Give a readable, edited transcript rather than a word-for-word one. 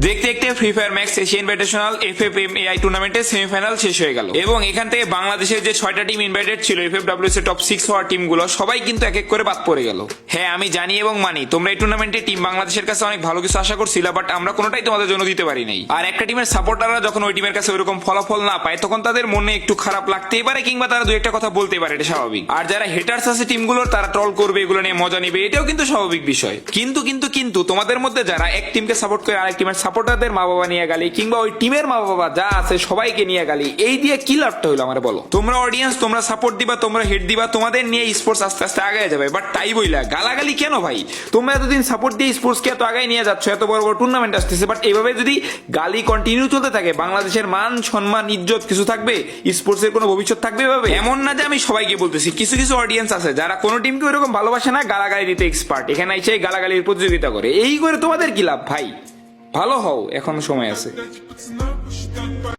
দেখতে দেখতে free fire max Asia invitational FFMAI টুর্নামেন্টের সেমিফাইনাল শেষ হয়ে গেল এবং এখান থেকে বাংলাদেশের যে 6টা টিম ইনভাইটেড ছিল FFWS এর টপ 6 হওয়ার টিমগুলো সবাই কিন্তু এক এক করে বাদ পড়ে গেল। হ্যাঁ, আমি জানি এবং মানি তোমরা এই টুর্নামেন্টে টিম বাংলাদেশের কাছে অনেক ভালো কিছু আশা করছিলা, বাট আমরা কোনোটাই তোমাদের জন্য দিতে পারি নাই। আর একটা টিমের সাপোর্টাররা যখন ওই টিমের কাছে ওইরকম ফলাফল না পায় তখন তাদের মনে একটু খারাপ লাগতেই পারে, কিংবা তারা দু একটা কথা বলতে পারে, এটা স্বাভাবিক। আর যারা হেটার্স আছে টিমগুলোর তারা ট্রল করবে, এগুলো নিয়ে মজা নেবে, এটাও কিন্তু স্বাভাবিক বিষয়। কিন্তু তোমাদের মধ্যে যারা এক টিমকে সাপোর্ট করে আরেক টিমের সাপোর্টারদের মা বাবা নিয়ে গালি, কিংবা ওই টিমের মা বাবা যা আছে সবাইকে নিয়ে গালি, এই দিয়ে কি লাভটা হইলো আমার বলো? তোমরা অডিয়েন্স, তোমরা সাপোর্ট দিবা, তোমরা হেড দিবা, তোমাদের নিয়ে স্পোর্টস আস্তে আস্তে আগায় যাবে, বাট তাই বইলা গালাগালি কেন ভাই? তোমরা এতদিন সাপোর্ট দিয়ে স্পোর্টস কে এত আগায় নিয়ে যাচ্ছ, এত বড় বড় টুর্নামেন্ট আসতেছে, বাট এইভাবে যদি গালি কন্টিনিউ চলতে থাকে বাংলাদেশের মান সম্মান ইজ্জত কিছু থাকবে? স্পোর্টস এর কোনো ভবিষ্যৎ থাকবে এভাবে? এমন না যে আমি সবাইকে বলতেছি, কিছু কিছু অডিয়েন্স আছে যারা কোনো টিমকে ওরকম ভালোবাসে না, গালাগালি দিতে এক্সপার্ট, এখানে এসে গালাগালির প্রতিযোগিতা করে। এই করে তোমাদের কি লাভ ভাই? ভালো হও, এখনো সময় আছে।